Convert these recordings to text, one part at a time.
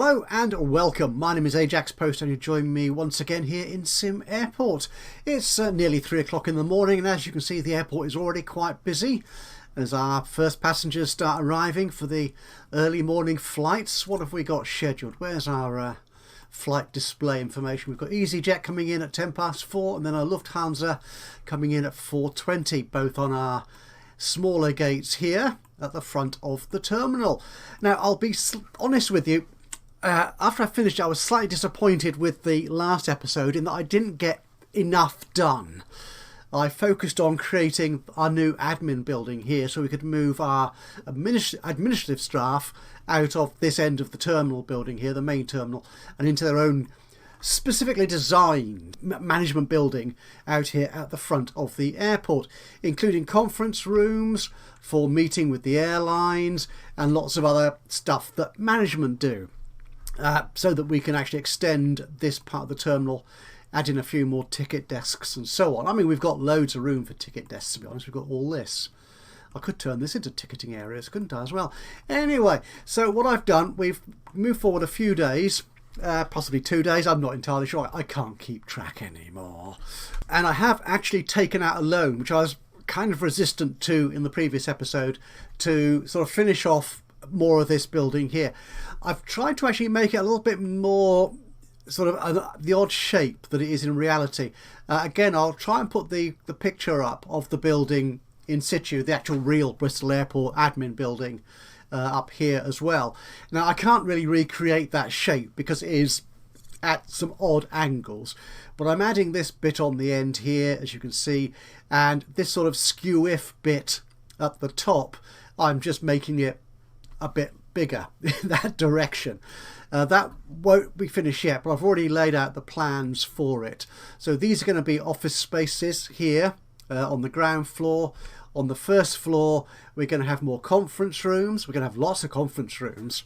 Hello and welcome. My name is Ajaxpost and you join me once again here in SimAirport. It's nearly 3 o'clock in the morning, and as you can see the airport is already quite busy as our first passengers start arriving for the early morning flights. What have we got scheduled? Where's our flight display information? We've got EasyJet coming in at 4:10 and then a Lufthansa coming in at 4:20, both on our smaller gates here at the front of the terminal. Now I'll be honest with you, after I finished I was slightly disappointed with the last episode in that I didn't get enough done. I focused on creating our new admin building here so we could move our administrative staff out of this end of the terminal building here, the main terminal, and into their own specifically designed management building out here at the front of the airport, including conference rooms for meeting with the airlines and lots of other stuff that management do. So that we can actually extend this part of the terminal, add in a few more ticket desks and so on. I mean, we've got loads of room for ticket desks, to be honest. We've got all this. I could turn this into ticketing areas, couldn't I, as well? Anyway, so what I've done, we've moved forward a few days, possibly 2 days. I'm not entirely sure. I can't keep track anymore. And I have actually taken out a loan, which I was kind of resistant to in the previous episode, to sort of finish off more of this building here. I've tried to actually make it a little bit more sort of the odd shape that it is in reality. Again, I'll try and put the picture up of the building in situ, the actual real Bristol Airport admin building up here as well. Now I can't really recreate that shape because it is at some odd angles, but I'm adding this bit on the end here, as you can see, and this sort of skew-if bit at the top, I'm just making it a bit bigger in that direction. That won't be finished yet, but I've already laid out the plans for it. So these are going to be office spaces here on the ground floor. On the first floor we're going to have more conference rooms. We're going to have lots of conference rooms,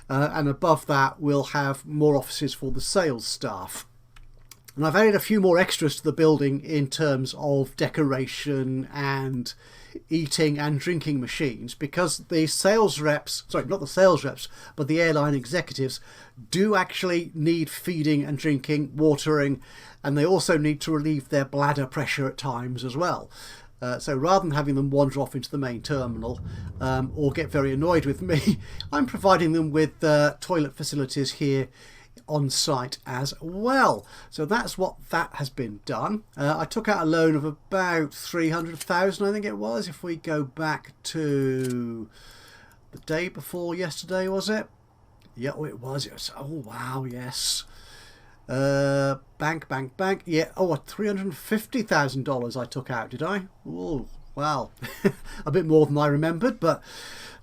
and above that we'll have more offices for the sales staff. And I've added a few more extras to the building in terms of decoration and eating and drinking machines, because the sales reps, sorry, not the sales reps, but the airline executives do actually need feeding and drinking, watering, and they also need to relieve their bladder pressure at times as well. So rather than having them wander off into the main terminal or get very annoyed with me, I'm providing them with toilet facilities here on site as well. So that's what that has been done. I took out a loan of about 300,000, I think it was, if we go back to the day before yesterday, was it? Yeah, it was. Oh wow, yes. Bank. Yeah, oh, $350,000 I took out, did I? Oh, wow. A bit more than I remembered, but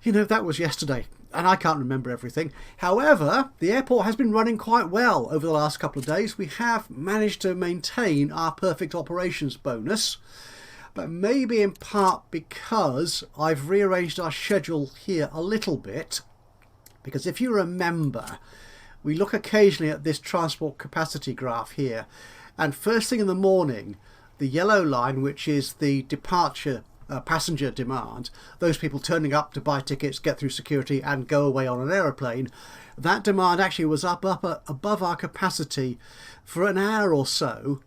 you know, that was yesterday and I can't remember everything. However, the airport has been running quite well over the last couple of days. We have managed to maintain our perfect operations bonus, but maybe in part because I've rearranged our schedule here a little bit, because if you remember, we look occasionally at this transport capacity graph here, and first thing in the morning the yellow line, which is the departure passenger demand, those people turning up to buy tickets, get through security and go away on an aeroplane, that demand actually was up above our capacity for an hour or so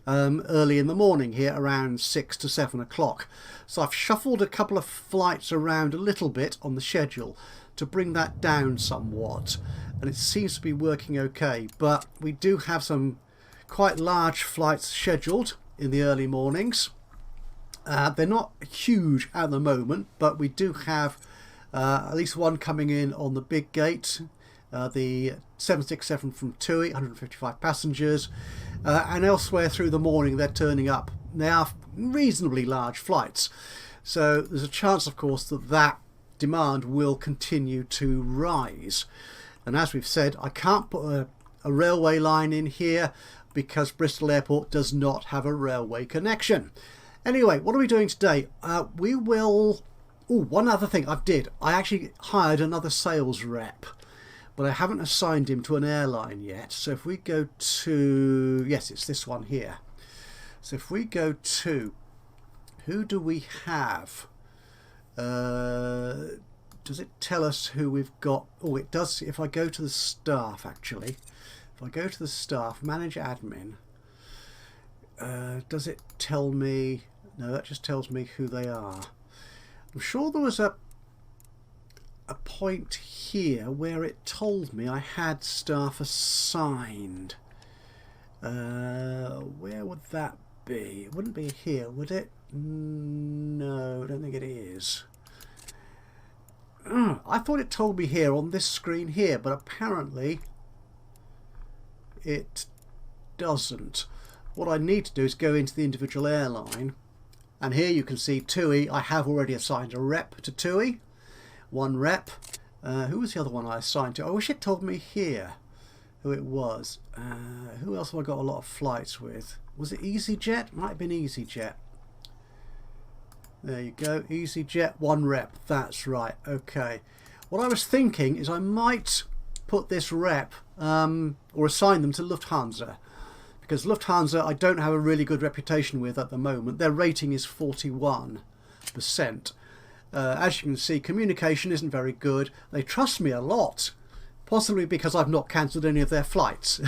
early in the morning here, around 6 to 7 o'clock. So I've shuffled a couple of flights around a little bit on the schedule to bring that down somewhat, and it seems to be working okay. But we do have some quite large flights scheduled in the early mornings. They're not huge at the moment, but we do have at least one coming in on the big gate, the 767 from TUI, 155 passengers, and elsewhere through the morning they're turning up. They are reasonably large flights, so there's a chance, of course, that that demand will continue to rise. And as we've said, I can't put a railway line in here because Bristol Airport does not have a railway connection. Anyway, what are we doing today? We will... Oh, one other thing I actually hired another sales rep, but I haven't assigned him to an airline yet. So if we go to... Yes, it's this one here. So if we go to... Who do we have? does it tell us who we've got? Oh, it does. If I go to the staff, actually, if I go to the staff, manage admin, does it tell me? No, that just tells me who they are. I'm sure there was a point here where it told me I had staff assigned. Where would that be? It wouldn't be here, would it? No, I don't think it is. I thought it told me here on this screen here, but apparently it doesn't. What I need to do is go into the individual airline, and here you can see TUI. I have already assigned a rep to TUI, one rep. Who was the other one I assigned to? I wish it told me here who it was. Who else have I got a lot of flights with? Was it EasyJet? Might have been EasyJet. There you go, EasyJet, one rep. That's right. Okay. What I was thinking is I might put this rep or assign them to Lufthansa, because Lufthansa I don't have a really good reputation with at the moment. Their rating is 41%. As you can see, communication isn't very good. They trust me a lot, possibly because I've not cancelled any of their flights.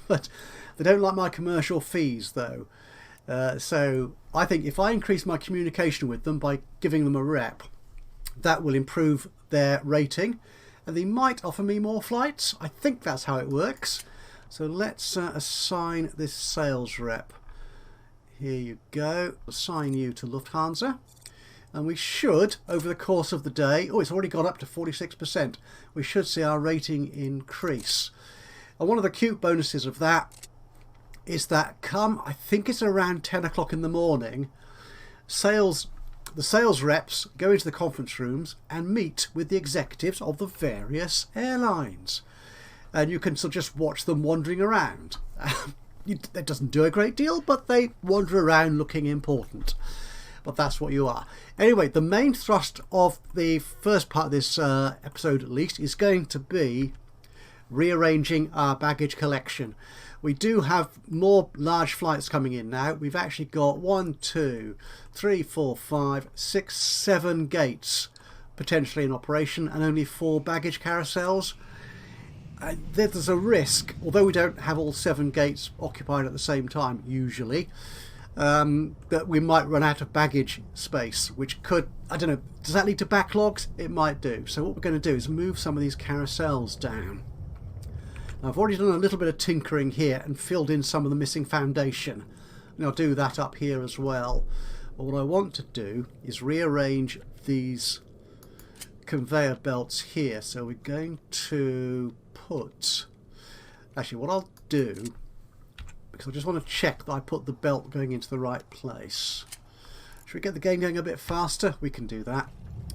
But they don't like my commercial fees though. So I think if I increase my communication with them by giving them a rep, that will improve their rating, and they might offer me more flights. I think that's how it works. So let's assign this sales rep. Here you go. Assign you to Lufthansa. And we should, over the course of the day, oh, it's already gone up to 46%. We should see our rating increase. And one of the cute bonuses of that is that come, I think it's around 10 o'clock in the morning, the sales reps go into the conference rooms and meet with the executives of the various airlines. And you can sort of just watch them wandering around. It doesn't do a great deal, but they wander around looking important. But that's what you are. Anyway, the main thrust of the first part of this episode, at least, is going to be rearranging our baggage collection. We do have more large flights coming in now. We've actually got 1, 2, 3, 4, 5, 6, 7 gates potentially in operation, and only 4 baggage carousels. There's a risk, although we don't have all 7 gates occupied at the same time usually, that we might run out of baggage space, which could, I don't know, does that lead to backlogs? It might do. So what we're going to do is move some of these carousels down. Now, I've already done a little bit of tinkering here and filled in some of the missing foundation, and I'll do that up here as well. But what I want to do is rearrange these conveyor belts here. So we're going to put, actually what I'll do, because I just want to check that I put the belt going into the right place. Should we get the game going a bit faster? We can do that.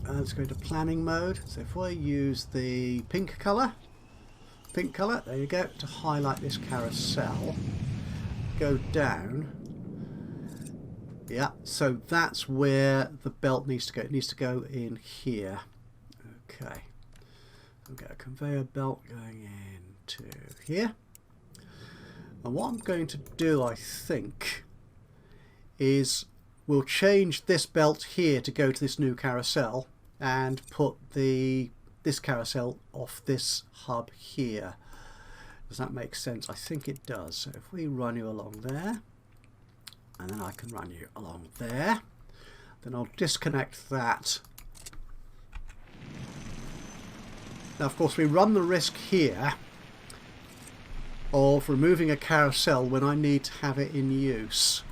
Let's go into planning mode. So if I use the pink colour, there you go, to highlight this carousel, go down. Yeah, so that's where the belt needs to go. It needs to go in here. Okay. I've got a conveyor belt going into here. And what I'm going to do, I think, is we'll change this belt here to go to this new carousel and put this carousel off this hub here. Does that make sense? I think it does. So if we run you along there, and then I can run you along there, then I'll disconnect that. Now, of course, we run the risk here of removing a carousel when I need to have it in use.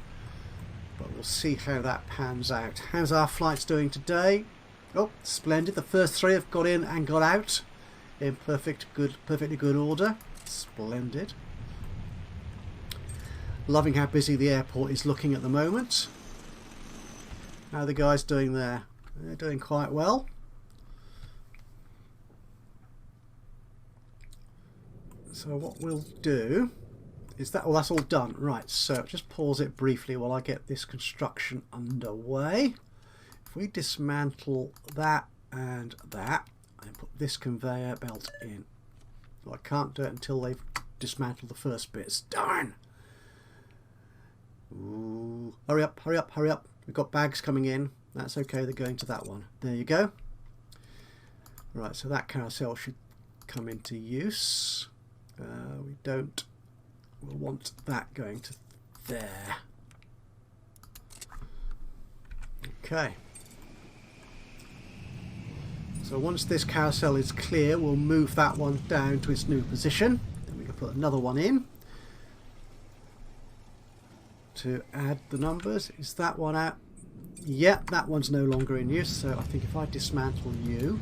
But we'll see how that pans out. How's our flights doing today? Oh, splendid. The first 3 have got in and got out in perfectly good order. Splendid. Loving how busy the airport is looking at the moment. How are the guys doing there? They're doing quite well. So what we'll do is that, well, that's all done. Right, so just pause it briefly while I get this construction underway. If we dismantle that and put this conveyor belt in. Well, I can't do it until they've dismantled the first bits. Darn! Ooh. Hurry up, hurry up, hurry up. We've got bags coming in. That's okay, they're going to that one. There you go. Right, so that carousel should come into use. We'll want that going to there. Okay. So once this carousel is clear, we'll move that one down to its new position. Then we can put another one in to add the numbers. Is that one out? Yeah, that one's no longer in use. So I think if I dismantle you,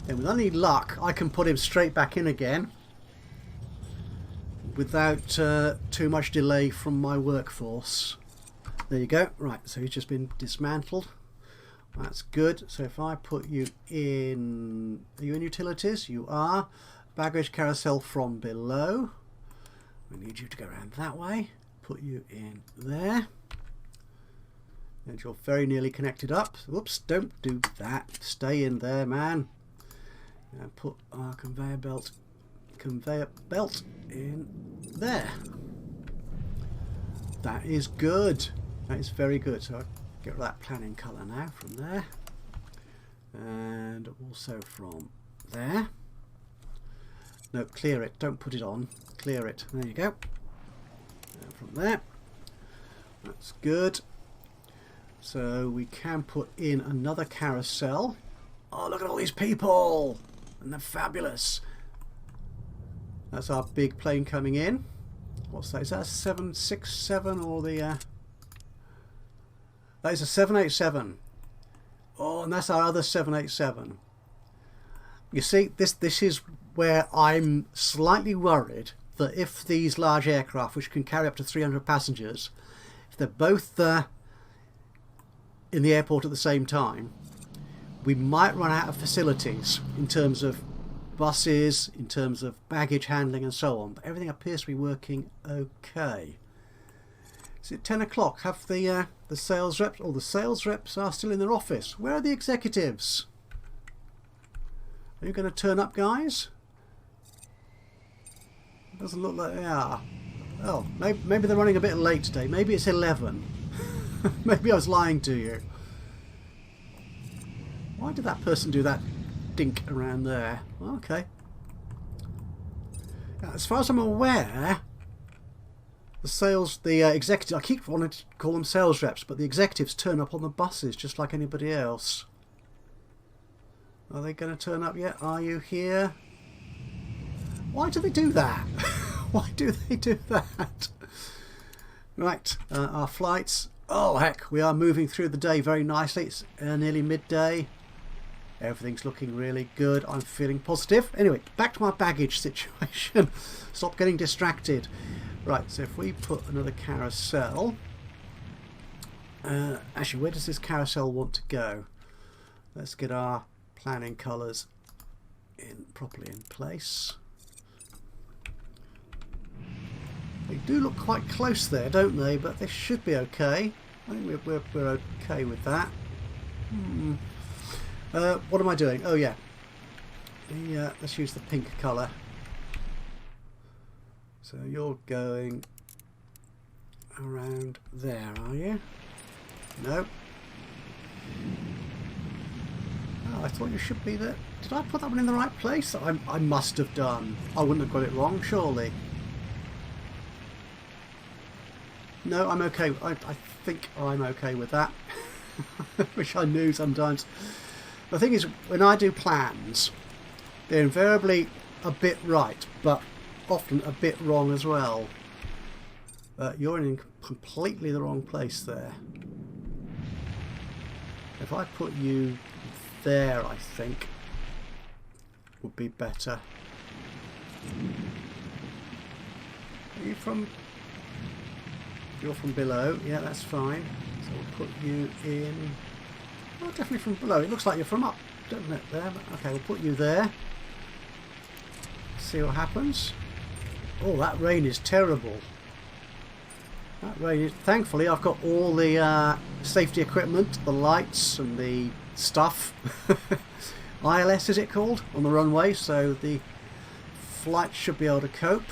then with any luck, I can put him straight back in again without too much delay from my workforce. There you go. Right, so he's just been dismantled. That's good. So if I put you in... Are you in utilities? You are. Baggage carousel from below. We need you to go around that way. Put you in there. And you're very nearly connected up. Whoops, don't do that. Stay in there, man. And put our conveyor belt in there. That is good. That is very good. So I'll get rid of that planning colour now from there. And also from there. No, clear it. Don't put it on. Clear it. There you go. And from there. That's good. So we can put in another carousel. Oh, look at all these people! And they're fabulous. That's our big plane coming in. What's that? Is that a 767 or the... That is a 787. Oh, and that's our other 787. You see, this is where I'm slightly worried that if these large aircraft, which can carry up to 300 passengers, if they're both in the airport at the same time, we might run out of facilities in terms of buses, in terms of baggage handling and so on. But everything appears to be working okay. Is it 10 o'clock? Have the sales reps, or the sales reps are still in their office. Where are the executives? Are you going to turn up, guys? It doesn't look like they are. Oh, maybe they're running a bit late today. Maybe it's 11. Maybe I was lying to you. Why did that person do that dink around there? Okay. As far as I'm aware, the executives, I keep wanting to call them sales reps, but the executives turn up on the buses just like anybody else. Are they going to turn up yet? Are you here? Why do they do that? Why do they do that? Right, our flights. Oh heck, we are moving through the day very nicely. It's nearly midday. Everything's looking really good. I'm feeling positive. Anyway, back to my baggage situation. Stop getting distracted. Right, so if we put another carousel... actually, where does this carousel want to go? Let's get our planning colours properly in place. They do look quite close there, don't they? But they should be okay. I think we're okay with that. What am I doing? Oh yeah. Let's use the pink colour. So you're going around there, are you? No. Oh, I thought you should be there. Did I put that one in the right place? I must have done. I wouldn't have got it wrong, surely. No, I'm okay. I think I'm okay with that. Which I knew sometimes. The thing is, when I do plans, they're invariably a bit right, but often a bit wrong as well. You're in completely the wrong place there. If I put you there, I think would be better. Are you from... You're from below. Yeah, that's fine. So we'll put you in... Oh, definitely from below. It looks like you're from up, doesn't it, there? But okay, we'll put you there. See what happens. Oh, that rain is terrible. That rain is... Thankfully, I've got all the safety equipment, the lights and the stuff. ILS, is it called? On the runway, so the flight should be able to cope.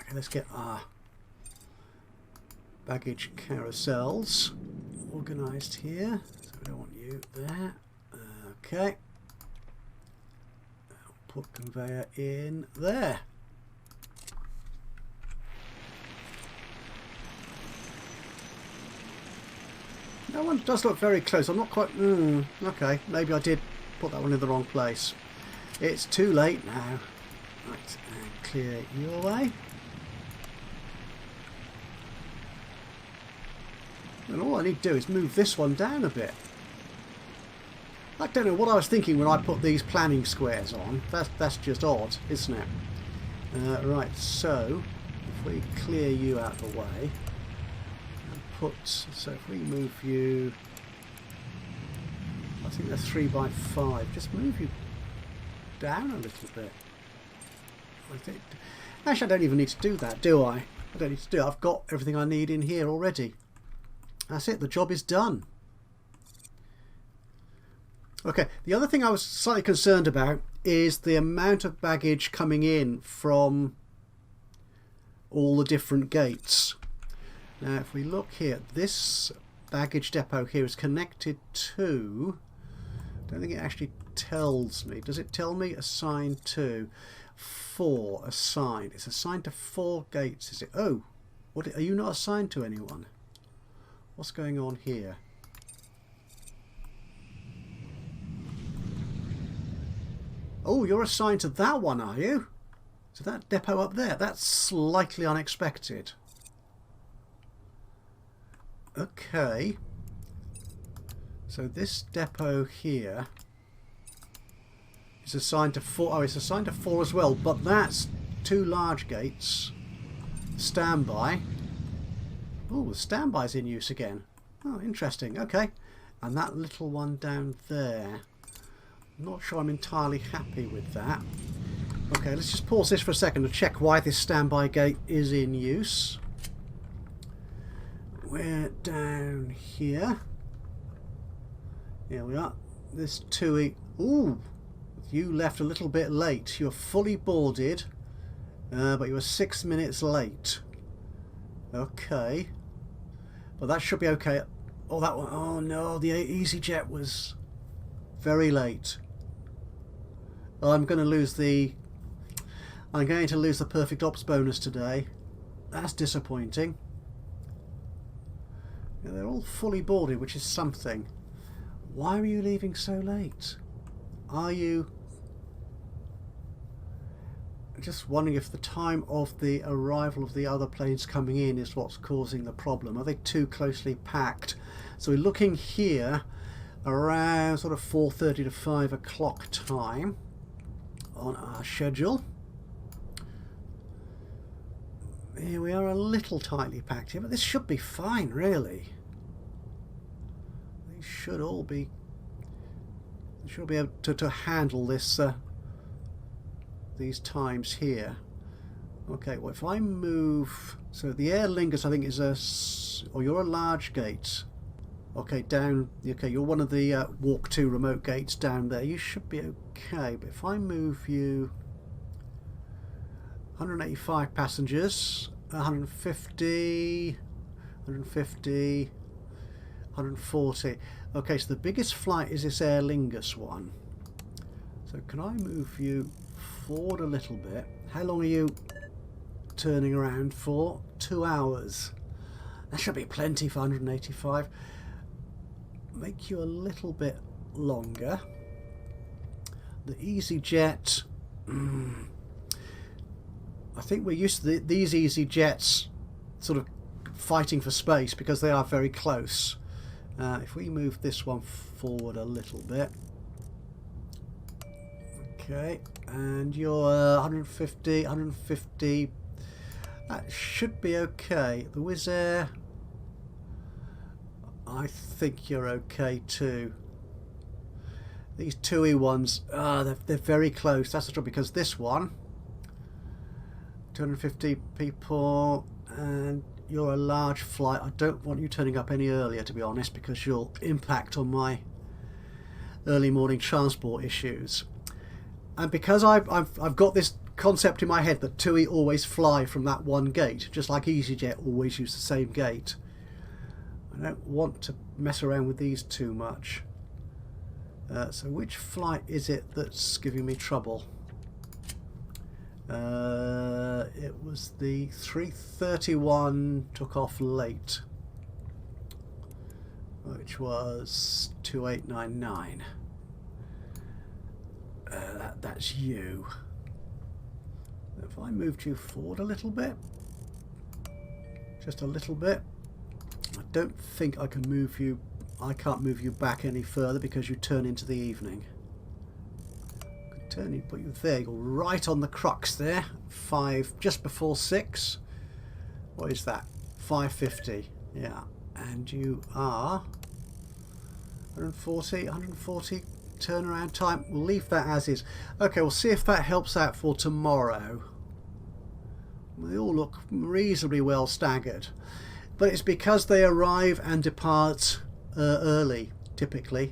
Okay, let's get our baggage carousels organised here. So we don't want you there. Okay. I'll put conveyor in there. That one does look very close. I'm not quite... okay, maybe I did put that one in the wrong place. It's too late now. Right, and clear you away. And all I need to do is move this one down a bit. I don't know what I was thinking when I put these planning squares on. That's just odd, isn't it? Right, so if we clear you out of the way... so if we move you, I think they're 3 by 5, just move you down a little bit. I think, actually I don't even need to do that, do I? I don't need to do it. I've got everything I need in here already. That's it, the job is done. Okay, the other thing I was slightly concerned about is the amount of baggage coming in from all the different gates. Now if we look here, this baggage depot here is connected to, I don't think it actually tells me, does it tell me assigned to? 4 assigned. It's assigned to 4 gates, is it? Oh, what, are you not assigned to anyone? What's going on here? Oh, you're assigned to that one, are you? So that depot up there, that's slightly unexpected. Okay, so this depot here is assigned to 4. Oh, it's assigned to 4 as well, but that's 2 large gates. Standby. Oh, the standby's in use again. Oh, interesting. Okay, and that little one down there. I'm not sure I'm entirely happy with that. Okay, let's just pause this for a second to check why this standby gate is in use. We're down here. Here we are. This 2E. Ooh, you left a little bit late. You're fully boarded, but you were 6 minutes late. Okay, but that should be okay. Oh, that one. Oh no, the EasyJet was very late. I'm going to lose the. I'm going to lose the perfect ops bonus today. That's disappointing. Yeah, they're all fully boarded, which is something. Why are you leaving so late? Are you... Just wondering if the time of the arrival of the other planes coming in is what's causing the problem. Are they too closely packed? So we're looking here around sort of 4:30 to 5 o'clock time on our schedule. Here we are, a little tightly packed here, but this should be fine, really. They should all be. Should be able to handle this. These times here. Okay, well, if I move, so the Aer Lingus I think is a, or you're a large gate. Okay, down. Okay, you're one of the walk to remote gates down there. You should be okay. But if I move you. 185 passengers, 150, 150, 140. Okay, so the biggest flight is this Aer Lingus one. So can I move you forward a little bit? How long are you turning around for? 2 hours. That should be plenty for 185. Make you a little bit longer. The EasyJet. I think we're used to these EasyJets sort of fighting for space because they are very close. If we move this one forward a little bit. Okay, and you're 150, 150. That should be okay. The Wizz Air, I think you're okay too. These 2E ones, they're very close. That's the trouble, because this one, 250 people, and you're a large flight. I don't want you turning up any earlier, to be honest, because you'll impact on my early morning transport issues. And because I've got this concept in my head that TUI always fly from that one gate, just like EasyJet always use the same gate. I don't want to mess around with these too much. So which flight is it that's giving me trouble? It was the 331 took off late, which was 2899. That's you. If I moved you forward a little bit, just a little bit, I don't think I can move you. I can't move you back any further because you turn into the evening. I can turn you, put you there. You're right on the crux there. 5 just before 6. What is that? 5:50. Yeah, and you are 140 turnaround time. We'll leave that as is. Okay, we'll see if that helps out for tomorrow. They all look reasonably well staggered, but it's because they arrive and depart early, typically,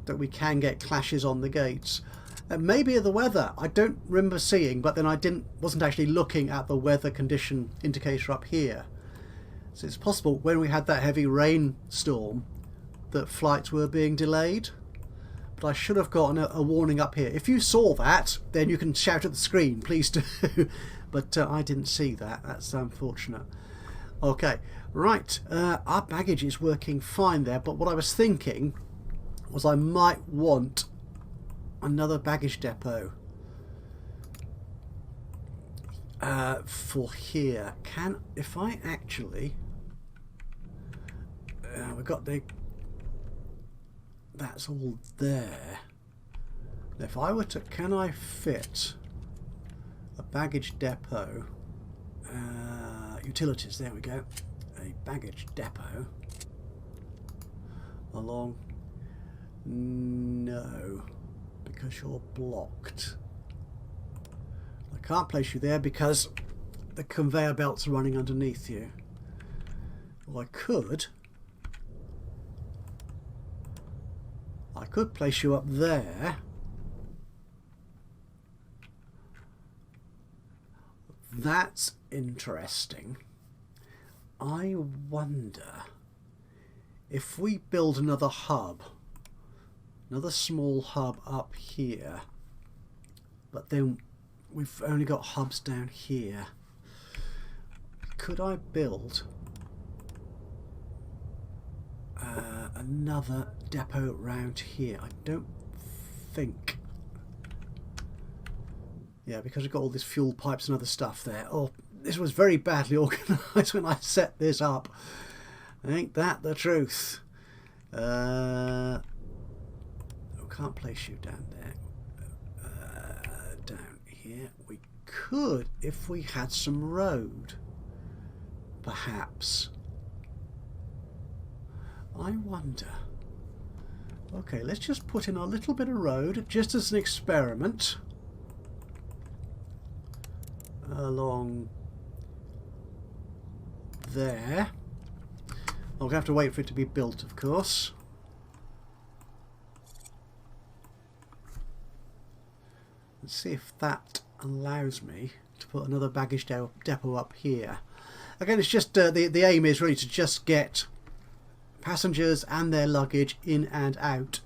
that we can get clashes on the gates. Maybe the weather, I don't remember seeing, but then I wasn't actually looking at the weather condition indicator up here. So it's possible when we had that heavy rainstorm that flights were being delayed. But I should have gotten a warning up here. If you saw that, then you can shout at the screen, please do. But I didn't see that. That's unfortunate. Okay, right. Our baggage is working fine there, but what I was thinking was I might want another baggage depot for here. If I actually we've got that's all there. If I were to, can I fit a baggage depot, utilities, there we go, a baggage depot along? No, because you're blocked. I can't place you there because the conveyor belts are running underneath you. Well, I could place you up there. That's interesting. I wonder if we build another hub, another small hub up here, but then we've only got hubs down here. Could I build another depot round here? I don't think. Yeah, because we've got all these fuel pipes and other stuff there. Oh, this was very badly organised when I set this up. Ain't that the truth? I can't place you down there. Down here. We could if we had some road. Perhaps. I wonder. Okay, let's just put in a little bit of road just as an experiment. Along there. I'm going to have to wait for it to be built, of course. Let's see if that allows me to put another baggage depot up here. Again, it's just the aim is really to just get passengers and their luggage in and out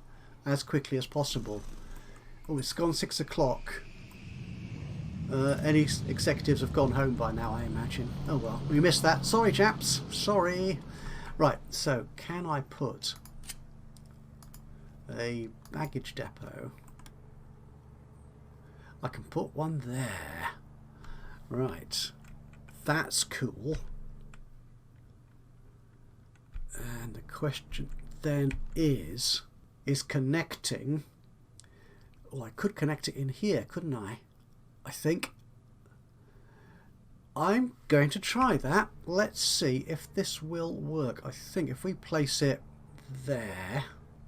as quickly as possible. Oh, it's gone 6 o'clock. Any executives have gone home by now, I imagine. Oh well, we missed that. Sorry, chaps. Sorry. Right, so can I put a baggage depot? I can put one there. Right. That's cool. And the question then is connecting. Well, I could connect it in here, couldn't I? I think. I'm going to try that. Let's see if this will work. I think if we place it there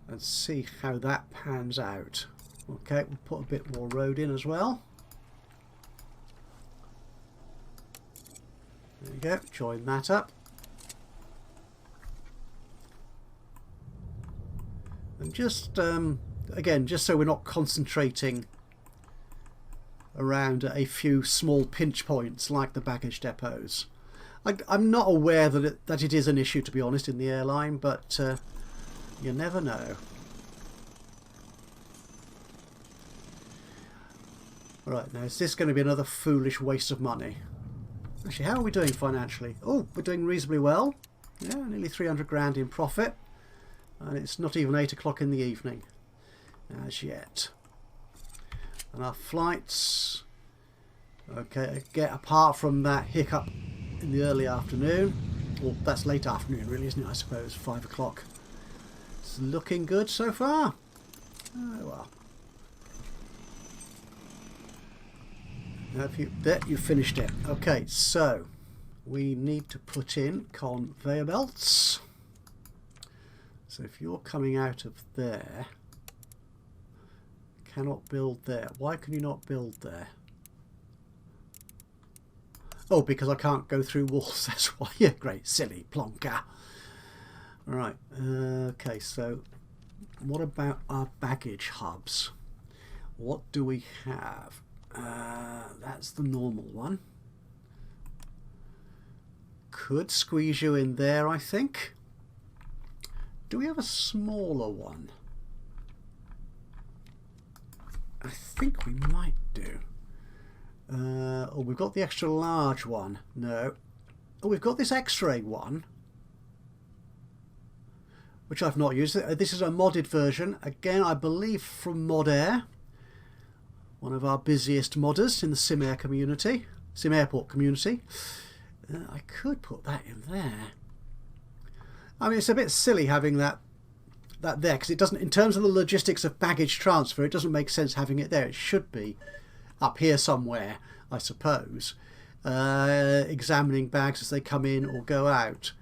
and see how that pans out. Okay, we'll put a bit more road in as well. There you go, join that up. And just, again, just so we're not concentrating around a few small pinch points like the baggage depots. I'm not aware that it is an issue, to be honest, in the airline, but you never know. Right, now is this going to be another foolish waste of money? Actually, how are we doing financially? Oh, we're doing reasonably well. Yeah, nearly 300 grand in profit. And it's not even 8 o'clock in the evening as yet. And our flights, okay, apart from that hiccup in the early afternoon, well, that's late afternoon really, isn't it, I suppose, 5 o'clock. It's looking good so far. Oh well. There, you finished it. Okay, so we need to put in conveyor belts. So if you're coming out of there, cannot build there. Why can you not build there? Oh, because I can't go through walls. That's why. Yeah, great, silly plonker. All right. Okay, so what about our baggage hubs? What do we have? That's the normal one. Could squeeze you in there, I think. Do we have a smaller one? I think we might do. Oh, we've got the extra large one. No. Oh, we've got this X-ray one, which I've not used. This is a modded version. Again, I believe from Mod Air, one of our busiest modders in the SimAir community, SimAirport community. I could put that in there. I mean, it's a bit silly having that there, because it doesn't, in terms of the logistics of baggage transfer, it doesn't make sense having it there. It should be up here somewhere, I suppose, examining bags as they come in or go out.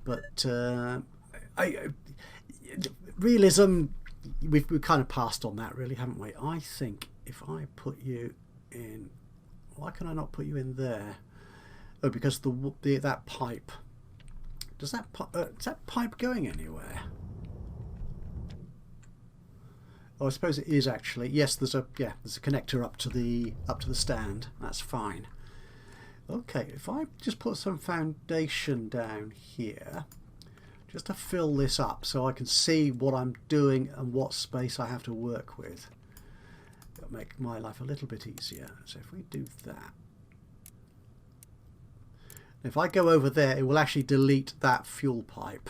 But realism, we've kind of passed on that, really, haven't we? I think if I put you in, why can I not put you in there? Oh, because that pipe. Is that pipe going anywhere? Oh, I suppose it is actually. Yes, there's a connector up to the stand. That's fine. Okay, if I just put some foundation down here, just to fill this up, so I can see what I'm doing and what space I have to work with. It'll make my life a little bit easier. So if we do that. If I go over there, it will actually delete that fuel pipe,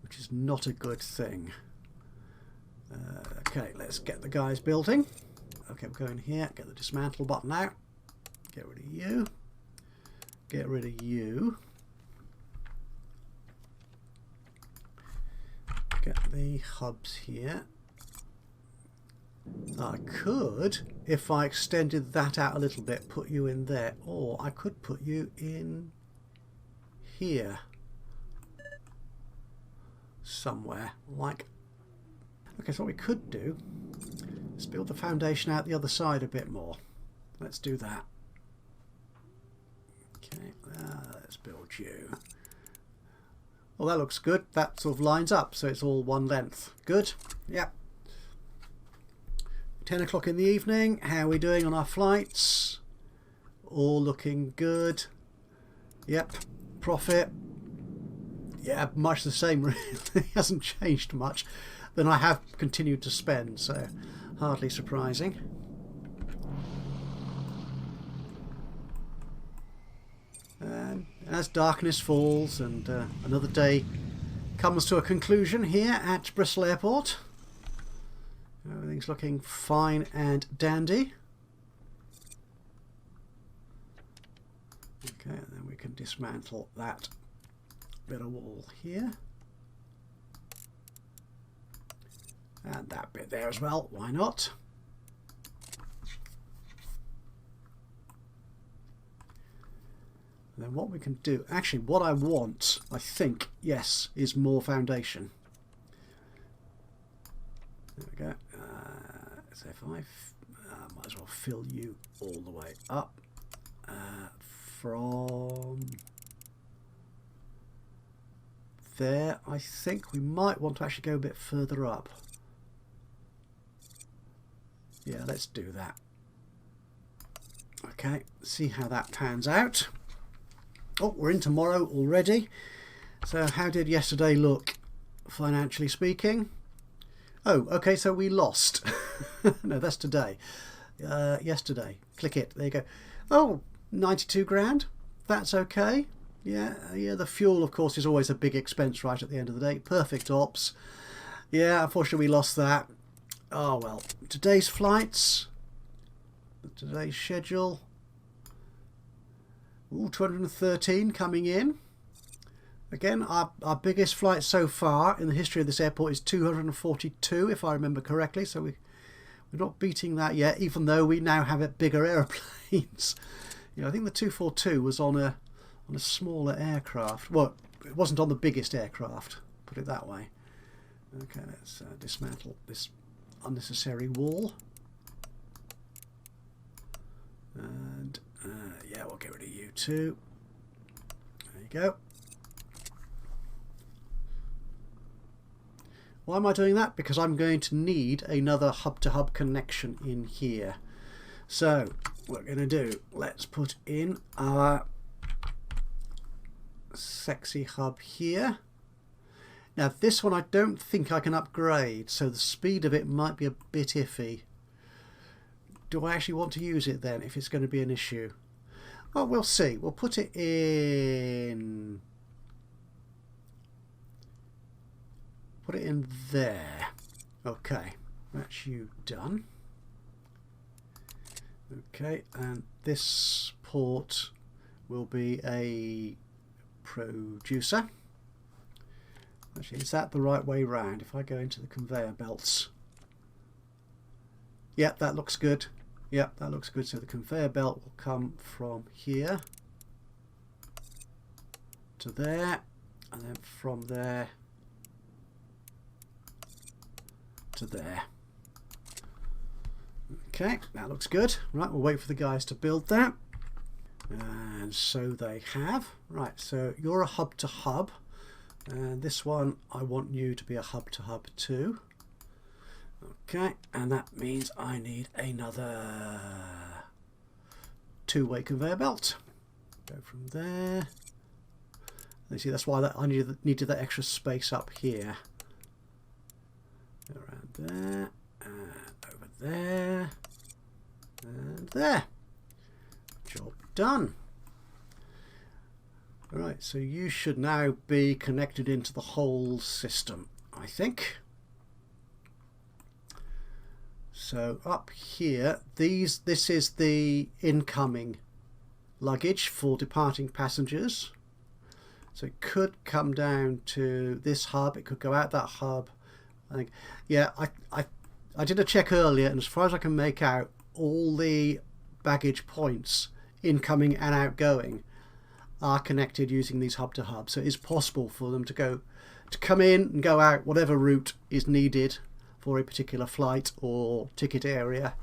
which is not a good thing. Okay, let's get the guys building. Okay, we're going here. Get the dismantle button out. Get rid of you. Get rid of you. Get the hubs here. I could, if I extended that out a little bit, put you in there, or I could put you in here somewhere, like. Okay, so what we could do is build the foundation out the other side a bit more. Let's do that. Okay, let's build you. Well, that looks good. That sort of lines up, so it's all one length. Good. Yep. 10 o'clock in the evening. How are we doing on our flights? All looking good. Yep. Profit. Yeah, much the same really. It hasn't changed much. Then I have continued to spend, so hardly surprising. And as darkness falls and another day comes to a conclusion here at Bristol Airport, everything's looking fine and dandy. Okay, and then we can dismantle that bit of wall here. And that bit there as well, why not? And then what we can do, actually what I want, I think, yes, is more foundation. There we go. So if I might as well fill you all the way up from there. I think we might want to actually go a bit further up. Yeah, let's do that. Okay, see how that pans out. Oh, we're in tomorrow already. So how did yesterday look, financially speaking? Oh, okay, so we lost. No, that's today. Yesterday. Click it. There you go. Oh, 92 grand. That's okay. Yeah, the fuel, of course, is always a big expense right at the end of the day. Perfect ops. Yeah, unfortunately we lost that. Oh, well. Today's flights. Today's schedule. Ooh, 213 coming in. Again, our biggest flight so far in the history of this airport is 242, if I remember correctly. So we're not beating that yet, even though we now have bigger airplanes. I think the 242 was on a smaller aircraft. Well, it wasn't on the biggest aircraft, put it that way. Okay, let's dismantle this unnecessary wall. And yeah, we'll get rid of you too. There you go. Why am I doing that? Because I'm going to need another hub-to-hub connection in here. So what we're going to do, let's put in our sexy hub here. Now this one I don't think I can upgrade, so the speed of it might be a bit iffy. Do I actually want to use it then, if it's going to be an issue? Well, we'll see. We'll put it in... Put it in there. Okay, that's you done. Okay, and this port will be a producer. Actually, is that the right way round? If I go into the conveyor belts. Yep, that looks good. Yep, that looks good. So the conveyor belt will come from here to there, and then from there to there. Okay, that looks good. Right, we'll wait for the guys to build that. And so they have. Right, so you're a hub to hub. And this one, I want you to be a hub to hub too. Okay, and that means I need another two-way conveyor belt. Go from there. You see, that's why I needed that extra space up here. Around there, and over there, and there. Job done. Alright, so you should now be connected into the whole system, I think. So up here, this is the incoming luggage for departing passengers. So it could come down to this hub, it could go out that hub. I think, yeah, I did a check earlier, and as far as I can make out, all the baggage points, incoming and outgoing, are connected using these hub to hub. So it is possible for them to come in and go out whatever route is needed for a particular flight or ticket area,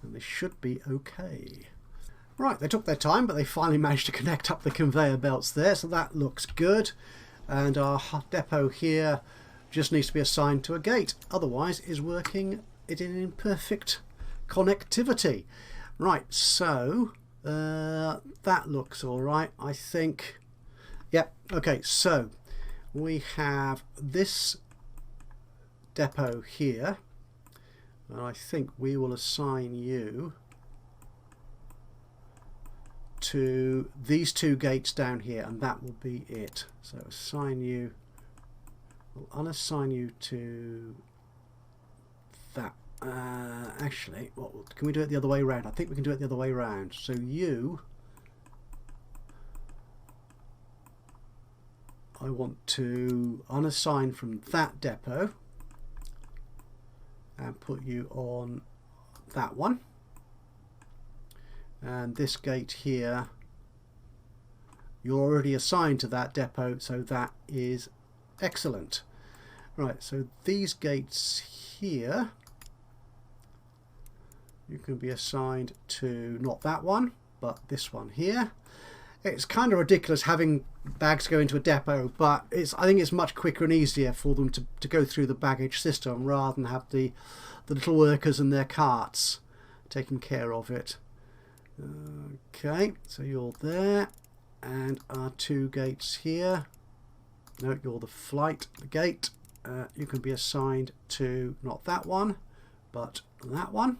and they should be okay. Right, they took their time, but they finally managed to connect up the conveyor belts there, so that looks good. And our depot here just needs to be assigned to a gate, otherwise is working it in perfect connectivity. Right, so that looks all right, I think. Yep, okay, so we have this depot here, and I think we will assign you to these two gates down here, and that will be it. So assign you, we'll unassign you to that. Actually, can we do it the other way around? I think we can do it the other way around. So you, I want to unassign from that depot and put you on that one. And this gate here, you're already assigned to that depot, so that is excellent. Right, so these gates here, you can be assigned to not that one, but this one here. It's kind of ridiculous having bags go into a depot, but I think it's much quicker and easier for them to go through the baggage system rather than have the little workers and their carts taking care of it. Okay, so you're there, and our 2 gates here. No, you're the gate. You can be assigned to not that one, but that one.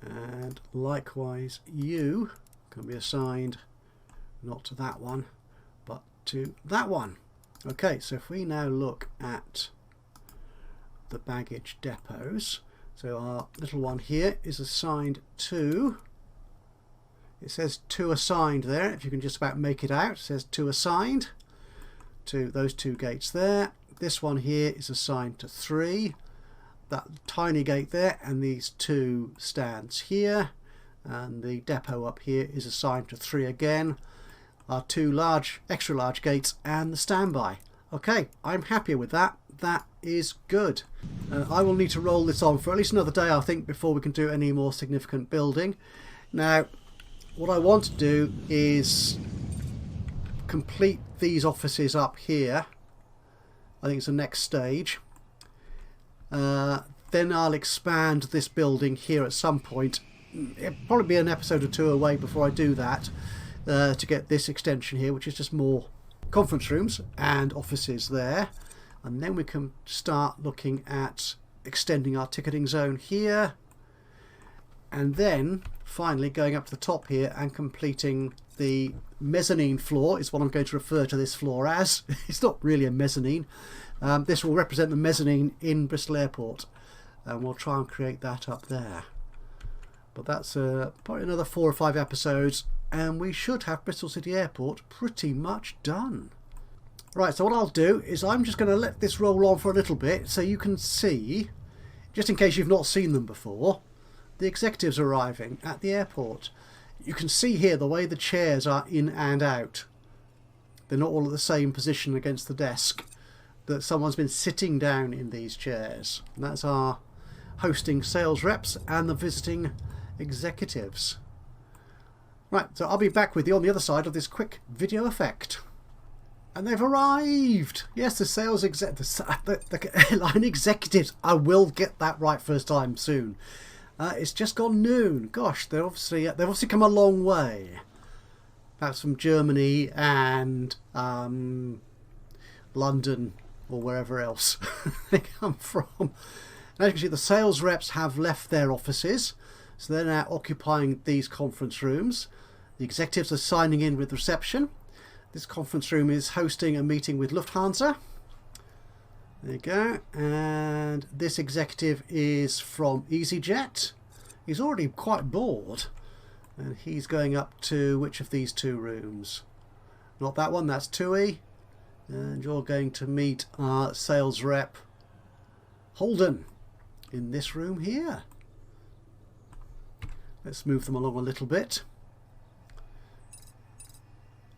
And likewise, you can be assigned not to that one, but to that one. Okay, so if we now look at the baggage depots, so our little one here is assigned to, it says 2 assigned there, if you can just about make it out, it says 2 assigned to those 2 gates there. This one here is assigned to 3, that tiny gate there, and these 2 stands here, and the depot up here is assigned to 3 again. Our 2 large, extra large gates and the standby. Okay, I'm happy with that. That is good. I will need to roll this on for at least another day, I think, before we can do any more significant building. Now, what I want to do is complete these offices up here. I think it's the next stage. Then I'll expand this building here at some point. It'll probably be an episode or 2 away before I do that, to get this extension here, which is just more conference rooms and offices there. And then we can start looking at extending our ticketing zone here, and then finally going up to the top here and completing the mezzanine floor, is what I'm going to refer to this floor as. It's not really a mezzanine. This will represent the mezzanine in Bristol Airport, and we'll try and create that up there. But that's probably another 4 or 5 episodes, and we should have Bristol City Airport pretty much done. Right, so what I'll do is I'm just going to let this roll on for a little bit so you can see, just in case you've not seen them before, the executives arriving at the airport. You can see here the way the chairs are in and out. They're not all at the same position against the desk, that someone's been sitting down in these chairs. And that's our hosting sales reps and the visiting executives. Right, so I'll be back with you on the other side of this quick video effect. And they've arrived! Yes, the sales the airline executives. I will get that right first time soon. It's just gone noon. Gosh, they've obviously come a long way. Perhaps from Germany and London or wherever else they come from. As you can see, the sales reps have left their offices, so they're now occupying these conference rooms. The executives are signing in with reception. This conference room is hosting a meeting with Lufthansa. There you go. And this executive is from EasyJet. He's already quite bored, and he's going up to which of these 2 rooms? Not that one, that's 2E. And you're going to meet our sales rep Holden in this room here. Let's move them along a little bit.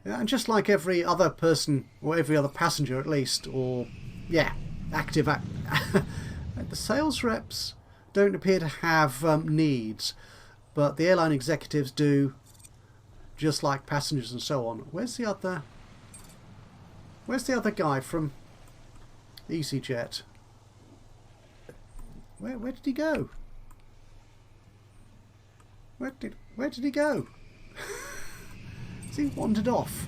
Yeah, and just like every other person, or every other passenger at least, or yeah, the sales reps don't appear to have needs, but the airline executives do, just like passengers and so on. Where's the other guy from EasyJet? Where did he go? Where did he go? Has he wandered off?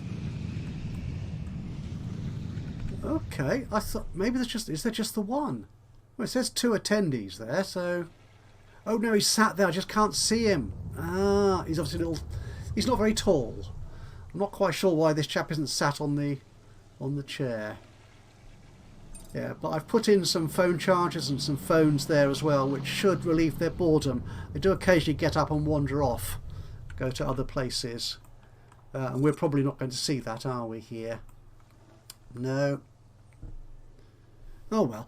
Okay, I thought maybe is there just the one? Well, it says 2 attendees there, so... Oh no, he's sat there, I just can't see him. Ah, he's obviously he's not very tall. I'm not quite sure why this chap isn't sat on the chair. Yeah, but I've put in some phone chargers and some phones there as well, which should relieve their boredom. They do occasionally get up and wander off, go to other places. And we're probably not going to see that, are we, here? No. Oh well.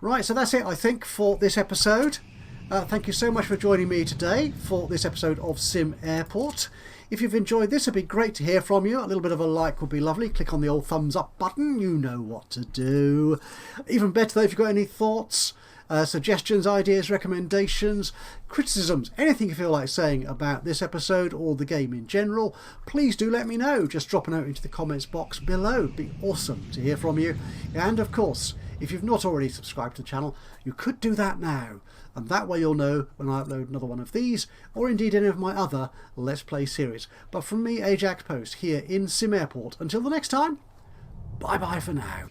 Right, so that's it, I think, for this episode. Thank you so much for joining me today for this episode of SimAirport. If you've enjoyed this, it'd be great to hear from you. A little bit of a like would be lovely. Click on the old thumbs up button. You know what to do. Even better though, if you've got any thoughts, suggestions, ideas, recommendations, criticisms, anything you feel like saying about this episode or the game in general, please do let me know. Just drop a note into the comments box below. It'd be awesome to hear from you. And of course, if you've not already subscribed to the channel, you could do that now. and that way you'll know when I upload another one of these, or indeed any of my other Let's Play series. But from me, Ajaxpost, here in SimAirport, until the next time, bye bye for now.